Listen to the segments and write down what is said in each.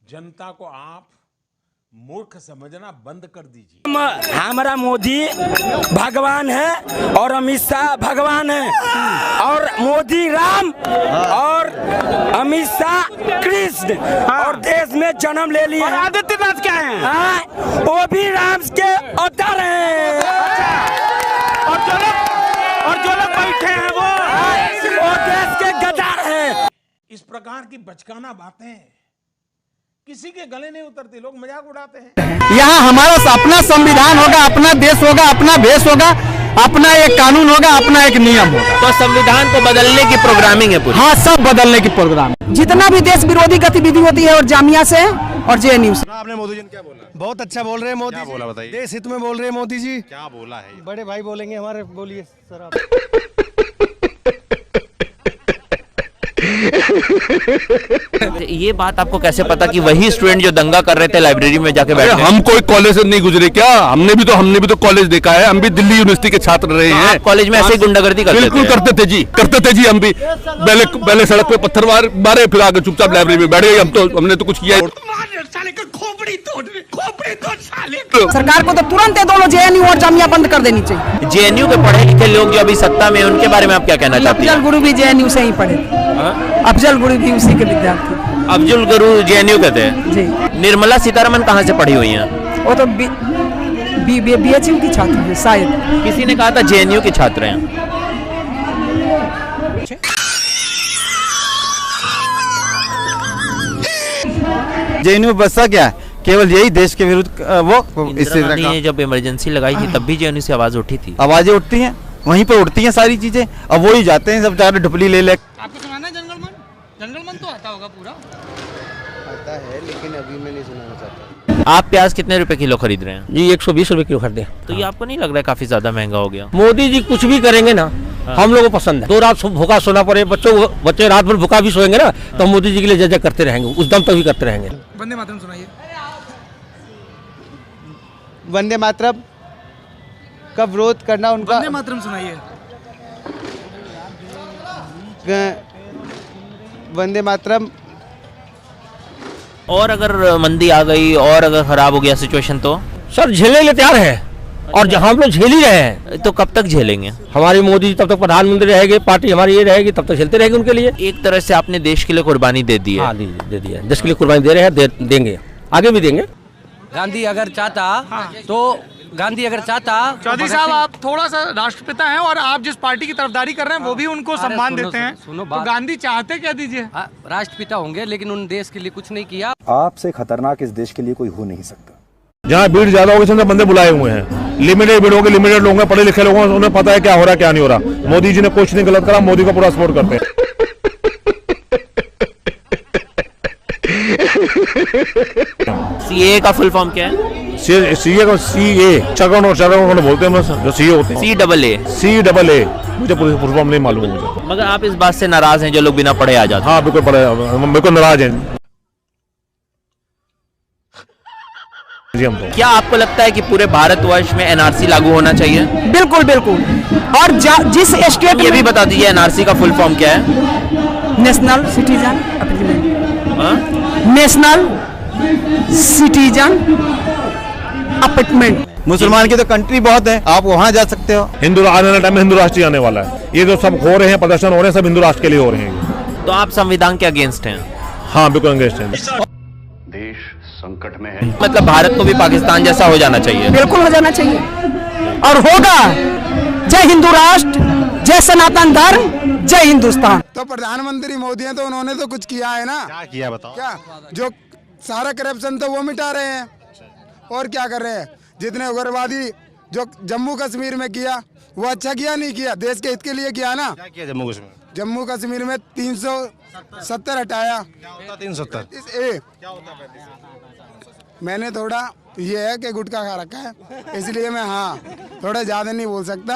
जनता को आप मूर्ख समझना बंद कर दीजिए। हमारा मोदी भगवान है और अमित शाह भगवान है और मोदी राम और अमित शाह कृष्ण और देश में जन्म ले लिया। आदित्यनाथ क्या है? वो भी राम के अवतार हैं। और जो लोग बैठे हैं वो देश के गद्दार हैं। इस प्रकार की बचकाना बातें किसी के गले नहीं उतरती, लोग मजाक उड़ाते हैं। यहाँ हमारा अपना संविधान होगा, अपना देश होगा, अपना भेष होगा, अपना एक कानून होगा, अपना एक नियम होगा। तो संविधान को बदलने की प्रोग्रामिंग है पूरी। हाँ, सब बदलने की प्रोग्राम। जितना भी देश विरोधी गतिविधि होती है और जामिया से और JNU से। आपने मोदी जी ने क्या बोला? बहुत अच्छा बोल रहे हैं मोदी जी। बोला बताइए। देश हित में बोल रहे हैं मोदी जी। क्या बोला है? बड़े भाई बोलेंगे हमारे, बोलिए सर आप। ये बात आपको कैसे पता कि वही स्टूडेंट जो दंगा कर रहे थे लाइब्रेरी में जाके बैठे? हम कोई कॉलेज से नहीं गुजरे क्या? हमने भी तो कॉलेज देखा है। हम भी दिल्ली यूनिवर्सिटी के छात्र रहे हैं। कॉलेज में ऐसे ही गुंडागर्दी करते थे? बिल्कुल करते थे जी। हम भी पहले सड़क पे पत्थर मारे, फिर आगे चुपचाप लाइब्रेरी में बैठ गए। हमने तो कुछ किया। सरकार को तो तुरंत दोनों JNU और जामिया बंद कर देनी चाहिए। JNU के पढ़े लिखे लोग जो अभी सत्ता में, उनके बारे में आप क्या कहना चाहते हैं? अफजल गुरु भी JNU से ही पढ़े। अफजल गुरु भी उसी के विद्यार्थी। अफजल गुरु JNU के थे जी। निर्मला सीतारमन कहाँ से पढ़ी हुई हैं? वो तो BHU की छात्र है शायद। किसी ने कहा था JNU के छात्र हैं। JNU बसा क्या है? केवल यही देश के विरुद्ध वो इससे ने जब इमरजेंसी लगाई थी तब भी JNU से आवाज उठी थी। आवाजें उठती हैं, वहीं पर उठती हैं सारी चीजें। अब वही जाते हैं सब जाकर ढुपली ले। आपको सुनाना है जंगल मन तो आता होगा पूरा। आता है लेकिन अभी मैं नहीं सुनाना चाहता। आप प्याज कितने रुपए किलो खरीद रहे हैं? जी 120 रुपए किलो खरीदे। तो ये आपको नहीं लग रहा है काफी ज्यादा महंगा हो गया? मोदी जी कुछ भी करेंगे ना, हम लोगों को पसंद है। 2 रात भूखा सोना पड़े, बच्चे रात भर भूखा भी सोएंगे ना, तो मोदी जी के लिए जय करते रहेंगे, उस दम तक भी करते रहेंगे। वंदे मातरम सुनाइए। वंदे मातरम का विरोध करना उनका। वंदे मातरम सुनाइए। वंदे मातरम। और अगर मंदी आ गई और अगर खराब हो गया सिचुएशन तो? सर झेलने के लिए तैयार है और हम लोग झेल ही रहे हैं। तो कब तक झेलेंगे? हमारी मोदी जी तब तक प्रधानमंत्री रहेंगे, पार्टी हमारी ये रहेगी, तब तक झेलते रहेंगे उनके लिए। एक तरह से आपने देश के लिए कुर्बानी दे दी है। हाँ, दे दिया। देश के लिए कुर्बानी दे रहे हैं, देंगे, आगे भी देंगे। गांधी अगर चाहता चौधरी साहब, आप थोड़ा सा राष्ट्रपिता हैं और आप जिस पार्टी की तरफदारी कर रहे हैं वो भी उनको सम्मान देते हैं। तो गांधी चाहते क्या दीजिए? राष्ट्रपिता होंगे लेकिन उन देश के लिए कुछ नहीं किया। आपसे खतरनाक इस देश के लिए कोई हो नहीं सकता। जहाँ भीड़ ज्यादा होगी समझे बंदे बुलाए हुए हैं। लिमिटेड भीड़ होगी, लिमिटेड लोग हैं, पढ़े लिखे लोग हैं, उन्हें पता है क्या हो रहा है क्या नहीं हो रहा। मोदी जी ने कुछ नहीं गलत करा, मोदी को पूरा सपोर्ट करते हैं। CAA का फुल फॉर्म क्या है? CA को चरण बोलते हैं, जो CA होते हैं। CAA मुझे फुल फॉर्म नहीं मालूम है मुझे। मगर आप इस बात से नाराज हैं जो लोग बिना पढ़े आ जाते हैं? हाँ बिल्कुल नाराज हैं जी हम तो। क्या आपको लगता है कि पूरे भारतवर्ष में NRC लागू होना चाहिए? बिल्कुल बिल्कुल। और जिस स्टेट ये भी बता दीजिए NRC का फुल फॉर्म क्या है? National citizen appointment. मुसलमान की तो कंट्री बहुत है, आप वहाँ जा सकते हो। आने वाले टाइम में हिंदू राष्ट्र आने वाला है। ये जो सब हो रहे हैं, प्रदर्शन हो रहे हैं, सब हिंदू राष्ट्र के लिए हो रहे हैं। तो आप संविधान के अगेंस्ट हैं? हाँ बिल्कुल अगेंस्ट हैं। देश संकट में है। मतलब भारत को भी पाकिस्तान जैसा हो जाना चाहिए? बिल्कुल हो जाना चाहिए और होगा। जय हिंदू राष्ट्र, जय सनातन धर्म, जय हिंदुस्तान। तो प्रधानमंत्री मोदी हैं तो उन्होंने तो कुछ किया है ना। क्या किया बताओ? क्या जो सारा करप्शन तो वो मिटा रहे हैं और क्या कर रहे हैं। जितने उग्रवादी जो जम्मू कश्मीर में किया वो अच्छा किया नहीं किया, देश के हित के लिए किया ना। क्या किया जम्मू कश्मीर? जम्मू कश्मीर में 370 हटाया। 370 मैंने थोड़ा ये है कि गुटखा खा रखा है, इसलिए मैं थोड़ा ज्यादा नहीं बोल सकता।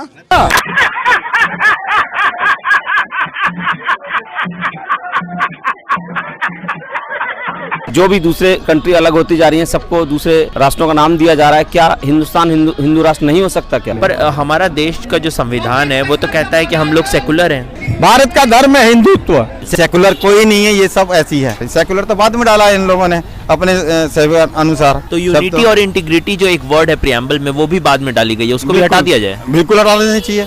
जो भी दूसरे कंट्री अलग होती जा रही हैं, सबको दूसरे राष्ट्रों का नाम दिया जा रहा है। क्या हिंदुस्तान हिंदू राष्ट्र नहीं हो सकता क्या? पर हमारा देश का जो संविधान है वो तो कहता है कि हम लोग सेकुलर हैं। भारत का धर्म है हिंदुत्व, सेकुलर कोई नहीं है, ये सब ऐसी है। सेकुलर तो बाद में डाला है इन लोगों ने अपने अनुसार। तो यूनिटी और इंटीग्रिटी जो एक वर्ड है प्रियम्बल में, वो भी बाद में डाली गई है, उसको भी हटा दिया जाए। बिल्कुल हटा देना चाहिए।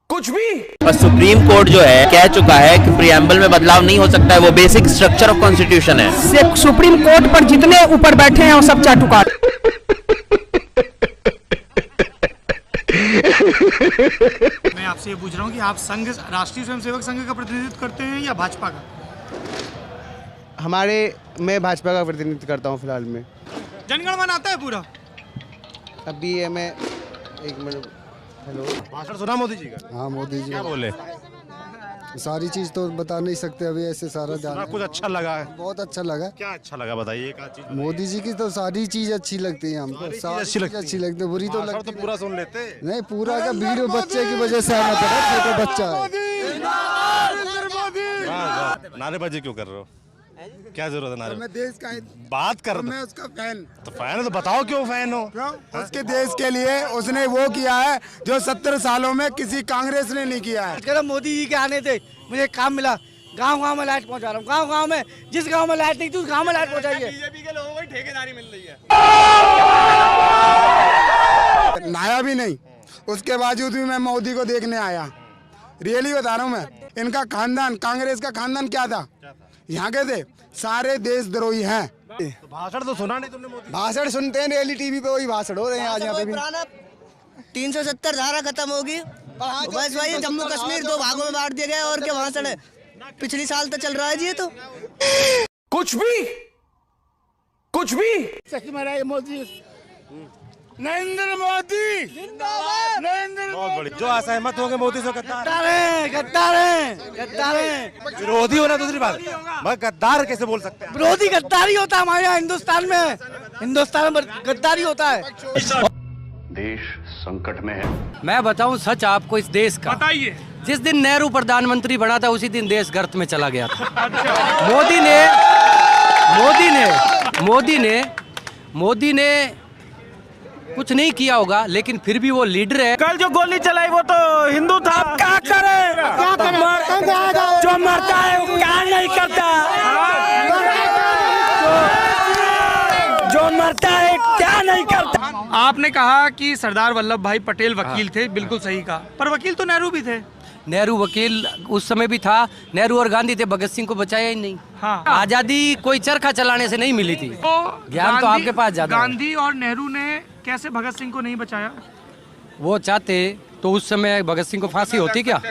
कुछ भी पर सुप्रीम कोर्ट जो है कह चुका है कि प्रियम्बल में बदलाव नहीं हो सकता है, वो बेसिक स्ट्रक्चर ऑफ कॉन्स्टिट्यूशन है। सुप्रीम कोर्ट पर जितने ऊपर बैठे हैं वो सब चाटुकार। मैं आपसे ये पूछ रहा हूँ कि आप संघ, राष्ट्रीय स्वयंसेवक संघ का प्रतिनिधित्व करते हैं या भाजपा का? मैं भाजपा का प्रतिनिधित्व करता हूँ फिलहाल में। जनगण मन आता है पूरा? अभी ये मैं एक मिनट। हेलो, भाषण सुना मोदी जी का? हाँ, मोदी जी क्या बोले? सारी चीज तो बता नहीं सकते अभी, ऐसे सारा जाना। कुछ अच्छा लगा है? बहुत अच्छा लगा। क्या अच्छा लगा बताइए? मोदी जी की तो सारी चीज अच्छी लगती है हमको, सारी चीज अच्छी लगती है, बुरी तो लगती पूरा सुन लेते नहीं। पूरा का भीड़ बच्चे की वजह से आना पड़ा, छोटा बच्चा है। नारेबाजी क्यों कर रहे हो? क्या जरूरत है नारे? मैं देश का बात कर, मैं उसका फैन। तो फैन है तो बताओ क्यों फैन हो? उसके देश के लिए उसने वो किया है जो 70 सालों में किसी कांग्रेस ने नहीं किया है। मोदी जी के आने से मुझे काम मिला, गांव-गांव में लाइट पहुंचा रहा हूँ। गांव-गांव में जिस गांव में लाइट नहीं थी उस गांव में लाइट पहुंचाई है। बीजेपी के लोगों को ठेकेदारी मिल रही है। नया भी नहीं, उसके बावजूद भी मैं मोदी को देखने आया। रियली बता रहा हूँ मैं, इनका खानदान, कांग्रेस का खानदान क्या था? यहाँ के थे सारे देशद्रोही हैं। तो भाषण तो सुना नहीं तुमने मोदी? भाषण सुनते हैं डेली टीवी पे, वही भाषण हो रहे हैं आज यहाँ पे भी। 370 धारा खत्म होगी बस भाई। जम्मू कश्मीर 2 भागों में बांट दिया गया और क्या भाषण है? पिछली साल तो चल रहा है जी ये तो। कुछ भी सच में रहा मोदी, नरेंद्र मोदी जिंदाबाद, बहुत बड़ी। जो असहमत होंगे मोदी से गद्दार है। विरोधी होना दूसरी बात, मैं गद्दार कैसे बोल सकते हैं? विरोधी गद्दारी होता है हमारे यहाँ हिंदुस्तान में गद्दारी होता है। देश संकट में है। मैं बताऊं सच आपको इस देश का, बताइए। जिस दिन नेहरू प्रधानमंत्री बना था उसी दिन देश गर्त में चला गया था। मोदी ने कुछ नहीं किया होगा, लेकिन फिर भी वो लीडर है। कल जो गोली चलाई वो तो हिंदू था। क्या करे? जो मरता है वो क्या नहीं करता? जो मरता है क्या नहीं करता? आपने कहा कि सरदार वल्लभ भाई पटेल वकील थे, बिल्कुल सही कहा, पर वकील तो नेहरू भी थे। नेहरू वकील उस समय भी था, नेहरू और गांधी थे, भगत सिंह को बचाया ही नहीं। हाँ। आजादी कोई चरखा चलाने से नहीं मिली थी। ज्ञान तो आपके पास ज्यादा है। गांधी और नेहरू ने कैसे भगत सिंह को नहीं बचाया? वो चाहते तो उस समय भगत सिंह को फांसी होती क्या?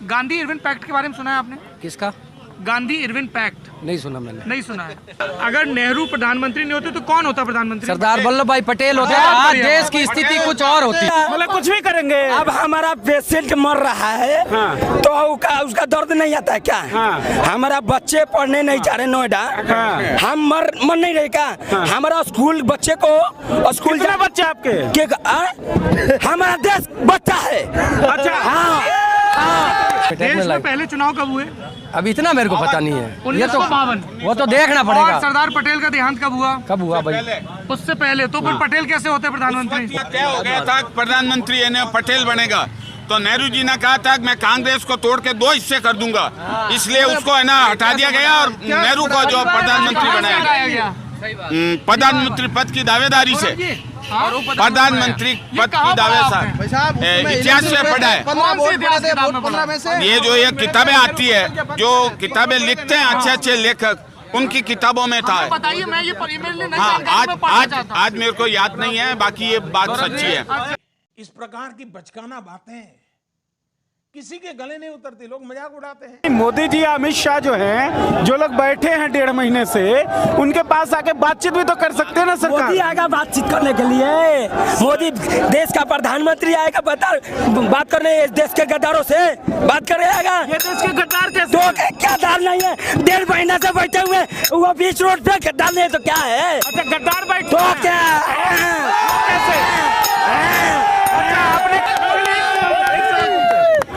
गांधी इरविन पैक्ट के बारे में सुना है आपने? किसका? गांधी इरविन पैक्ट नहीं सुना मैंने। नहीं सुना है। अगर नेहरू प्रधानमंत्री नहीं होते तो कौन होता प्रधानमंत्री? सरदार वल्लभ भाई पटेल होते। आज देश की स्थिति कुछ और होती। मतलब कुछ भी करेंगे। अब हमारा पेशेंट मर रहा है तो उसका दर्द नहीं आता है क्या? हमारा बच्चे पढ़ने नहीं जा रहे नोएडा, हम मर नहीं रहे क्या? हमारा स्कूल बच्चे को स्कूल जा बच्चे आपके हमारा देश बच्चा है। अच्छा देश में पहले चुनाव कब हुए? अब इतना मेरे को पता नहीं है। ये तो 1952। वो तो देखना पड़ेगा। और सरदार पटेल का देहांत कब हुआ? कब हुआ भाई? उससे पहले तो फिर पटेल कैसे होते प्रधानमंत्री? क्या हो गया था प्रधानमंत्री पटेल बनेगा तो नेहरू जी ने कहा था कि मैं कांग्रेस को तोड़ के 2 हिस्से कर दूंगा, इसलिए उसको हटा दिया गया और नेहरू को जो प्रधानमंत्री बनाया गया। प्रधानमंत्री पद की दावेदारी से, प्रधानमंत्री पद की दावेदारी इतिहास से पढ़ा है। ये जो ये किताबें आती है, जो किताबें लिखते हैं अच्छे अच्छे लेखक, उनकी किताबों में था। बताइए, मैं ये हाँ, आज मेरे को याद नहीं है, बाकी ये बात सच्ची है। इस प्रकार की बचकाना बातें किसी के गले नहीं उतरती, लोग मजाक उड़ाते हैं। मोदी जी, अमित शाह जो हैं, जो लोग बैठे हैं 1.5 महीने से, उनके पास आके बातचीत भी तो कर सकते हैं ना सरकार। मोदी आएगा बातचीत करने के लिए। मोदी देश का प्रधानमंत्री आएगा बात करने देश के गद्दारों से बात करने आएगा। ये देश के गद्दार कैसे? तो क्या गद्दार नहीं है? 1.5 महीना से बैठे हुए वो बीच रोड पे गद्दार नहीं है तो क्या है? अच्छा, गद्दार बैठे तो क्या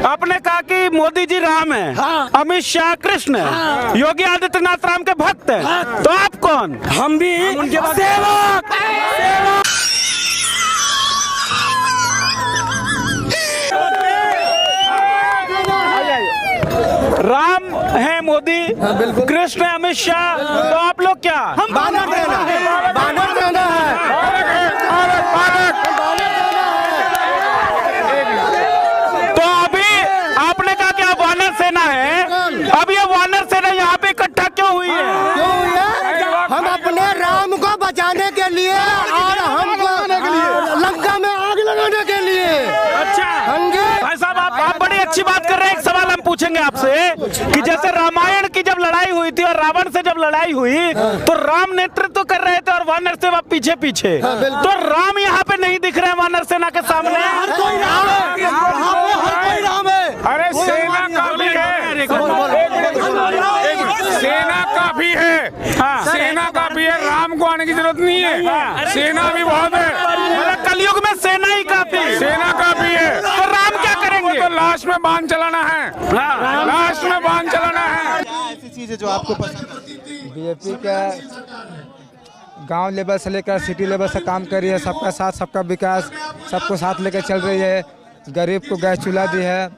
आपने कहा कि मोदी जी राम है, अमित शाह कृष्ण है, योगी आदित्यनाथ राम के भक्त है, तो आप कौन? हम भी सेवक। राम है मोदी, कृष्ण है अमित शाह, तो आप लोग क्या? हम बानर सेना है, बानर सेना है। तो अभी आपने कहा कि आप वानर सेना है, अब ये वानर सेना यहाँ पे इकट्ठा क्यों हुई है? क्यों हुई है? हम अपने राम को बचाने के लिए और हमको लंका में आग लगाने के लिए। अच्छा भाई साहब, आप बड़ी अच्छी बात कर रहे हैं। एक सवाल हम पूछेंगे आपसे कि जैसे रामायण की जब लड़ाई हुई थी और रावण से जब लड़ाई हुई तो राम नेतृत्व कर रहे थे और वानर सेना पीछे पीछे, तो राम यहाँ पे नहीं दिख रहे हैं वानर सेना के सामने। हर कोई राम है। अरे सेना का भी है, सेना का भी है, सेना का भी है, राम को आने की जरूरत नहीं है, सेना भी बहुत है। मतलब कलयुग में सेना ही काफी, सेना का भी है। तो राम क्या करेंगे? तो लाश में बांध चलाना है, लाश में बांध चलाना है। ऐसी चीज है जो आपको पसंद है? बीजेपी का गांव लेवल से लेकर सिटी लेवल से काम कर रही है, सबका साथ सबका विकास, सबको साथ लेकर चल रही है। गरीब को गैस चूल्हा दी है,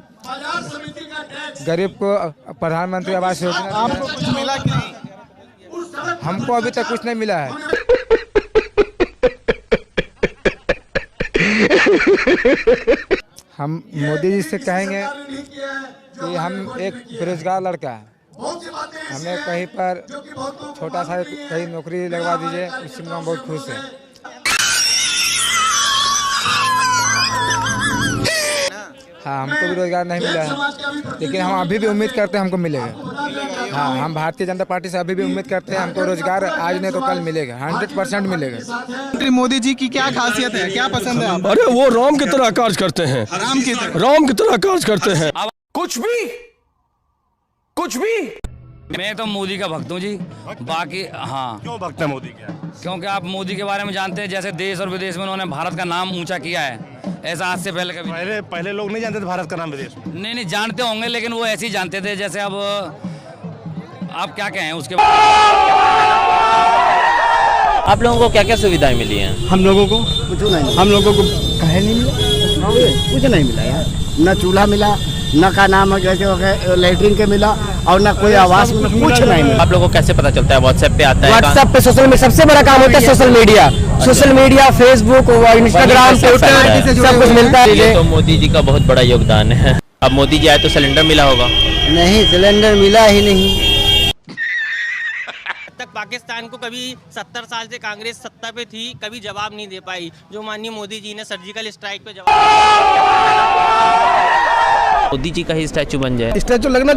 गरीब को प्रधानमंत्री आवास योजना। आपको कुछ मिला कि नहीं? हमको अभी तक कुछ नहीं मिला है। हम मोदी जी से कहेंगे कि हम एक बेरोजगार लड़का है, हमें कहीं पर छोटा सा कहीं नौकरी लगवा दीजिए, उससे हम बहुत खुश हैं। हाँ, हमको भी रोजगार नहीं मिला है, लेकिन हम अभी भी उम्मीद करते हैं हमको मिलेगा। हाँ, हम भारतीय जनता पार्टी से अभी भी उम्मीद करते हैं हमको रोजगार आज नहीं तो कल मिलेगा, 100% मिलेगा। मोदी जी की क्या खासियत है, क्या पसंद है आपको? अरे वो राम की तरह कार्य करते हैं, राम की तरह, राम की तरह कार्य करते हैं। कुछ भी मैं तो मोदी का भक्त हूँ जी। बाकी हाँ, क्यों भक्त है मोदी के? क्योंकि आप मोदी के बारे में जानते हैं, जैसे देश और विदेश में उन्होंने भारत का नाम ऊंचा किया है, ऐसा आज से पहले कभी। पहले लोग नहीं जानते थे भारत का नाम विदेश में। नहीं जानते होंगे, लेकिन वो ऐसे ही जानते थे। जैसे अब आप क्या कहें उसके बाद। आप लोगों को क्या क्या सुविधाएं मिली हैं? हम लोगों को कुछ नहीं, हम लोगों को कहे नहीं मिला, कुछ नहीं मिला यार। न चूल्हा मिला, न का नाम जैसे लेटरिन के मिला, और न कोई आवास में, कुछ नहीं मिला। आप लोगों को कैसे पता चलता है? व्हाट्सएप पे आता है? व्हाट्सएप पे सोशल में सबसे बड़ा काम होता है social media, Facebook, Instagram, Twitter, सब कुछ मिलता है। ये तो मोदी जी का बहुत बड़ा योगदान है। अब मोदी जी आए तो सिलेंडर मिला होगा? नहीं, सिलेंडर मिला ही नहीं। तक पाकिस्तान को कभी 70 साल से कांग्रेस सत्ता पे थी, कभी जवाब नहीं दे पाई। जो माननीय मोदी जी ने सर्जिकल स्ट्राइक पे मोदी जी का ही स्टैचू बन जाए। स्टैचू लगना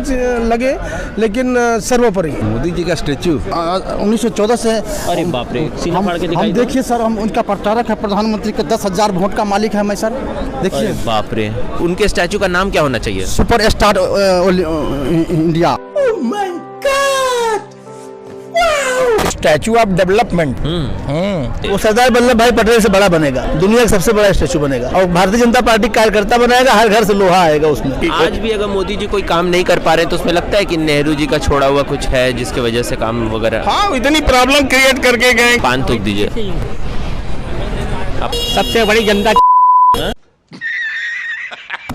लगे, लेकिन सर्वोपरि मोदी जी का स्टैचू 1914 से। अरे बाप रे, सीना फाड़ के दिखाई। हम देखिए सर, हम उनका प्रतारक है, प्रधानमंत्री के 10,000 वोट का मालिक है मैं सर। देखिए बाप रे, उनके स्टैचू का नाम क्या होना चाहिए? Super star India. Statue of development. वो सरदार वल्लभ भाई पटेल से बड़ा बनेगा, दुनिया का सबसे बड़ा स्टैचू बनेगा, और भारतीय जनता पार्टी कार्यकर्ता बनाएगा, हर घर से लोहा आएगा उसमें। आज भी अगर मोदी जी कोई काम नहीं कर पा रहे तो उसमें लगता है कि नेहरू जी का छोड़ा हुआ कुछ है जिसकी वजह से काम वगैरह। हाँ, इतनी प्रॉब्लम क्रिएट करके गए। पान थूक दीजिए। सबसे बड़ी जनता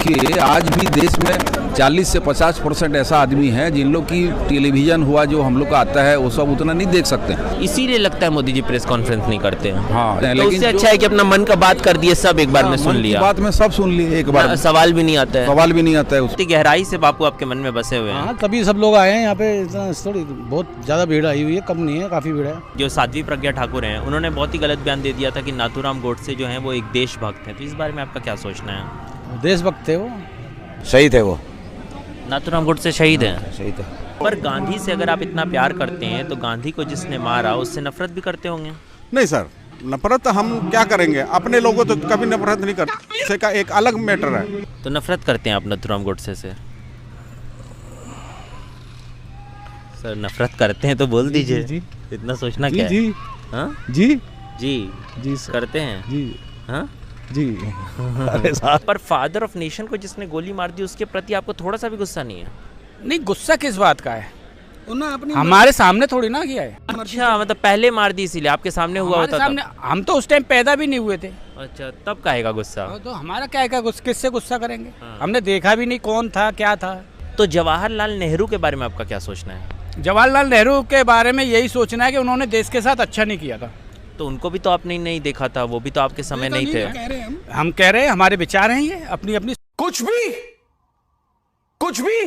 कि आज भी देश में 40 से 50% ऐसा आदमी है जिन लोग की टेलीविजन हुआ जो हम लोग का आता है वो सब उतना नहीं देख सकते हैं। इसीलिए लगता है मोदी जी प्रेस कॉन्फ्रेंस नहीं करते हैं। हाँ, तो उससे अच्छा है कि अपना मन का बात कर दिए, सब एक बार में सुन लिया। बात में सब सुन लिए एक बार, सवाल भी नहीं आता है। सवाल भी नहीं आता है। उतनी गहराई से बापू आपके मन में बसे हुए हैं। तभी सब लोग आए हैं यहाँ पे, थोड़ी बहुत ज्यादा भीड़ आई हुई है, कम नहीं है, काफी भीड़ है। जो साध्वी प्रज्ञा ठाकुर हैं, उन्होंने बहुत ही गलत बयान दे दिया था कि नाथूराम गोडसे जो हैं वो एक देशभक्त हैं। तो इस बारे में आपका क्या सोचना है? देशभक्त थे वो, शहीद है वो। नाथूराम गोडसे शहीद हैं? शहीद है। पर गांधी से अगर आप इतना प्यार करते हैं तो गांधी को जिसने मारा उससे नफरत भी करते होंगे? नहीं सर, नफरत हम क्या करेंगे, अपने लोगों तो कभी नफरत नहीं करते, इसका एक अलग मैटर है। तो नफरत करते हैं आप नाथूराम गोडसे से? सर नफरत करते हैं तो बोल दीजिए। जी, इतना सोचना क्या है? जी, हाँ जी जी जी करते हैं जी। हाँ जी अरे साहब पर फादर ऑफ नेशन को जिसने गोली मार दी उसके प्रति आपको थोड़ा सा भी गुस्सा नहीं है? नहीं, गुस्सा किस बात का है? हमारे सामने थोड़ी ना किया है। अच्छा, मतलब पहले मार दी इसीलिए आपके सामने हुआ होता सामने, हम तो उस टाइम पैदा भी नहीं हुए थे। अच्छा, तब काहेगा गुस्सा? तो हमारा क्या है, किससे गुस्सा करेंगे? हमने देखा भी नहीं कौन था क्या था। तो जवाहरलाल नेहरू के बारे में आपका क्या सोचना है? जवाहरलाल नेहरू के बारे में यही सोचना है कि उन्होंने देश के साथ अच्छा नहीं किया था। तो उनको भी तो आपने नहीं देखा था, वो भी तो आपके समय नहीं थे। हम कह रहे हैं, हमारे विचार हैं ये अपनी अपनी। कुछ भी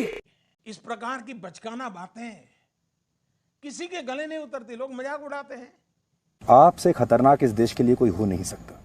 इस प्रकार की बचकाना बातें किसी के गले नहीं उतरती, लोग मजाक उड़ाते हैं। आपसे खतरनाक इस देश के लिए कोई हो नहीं सकता।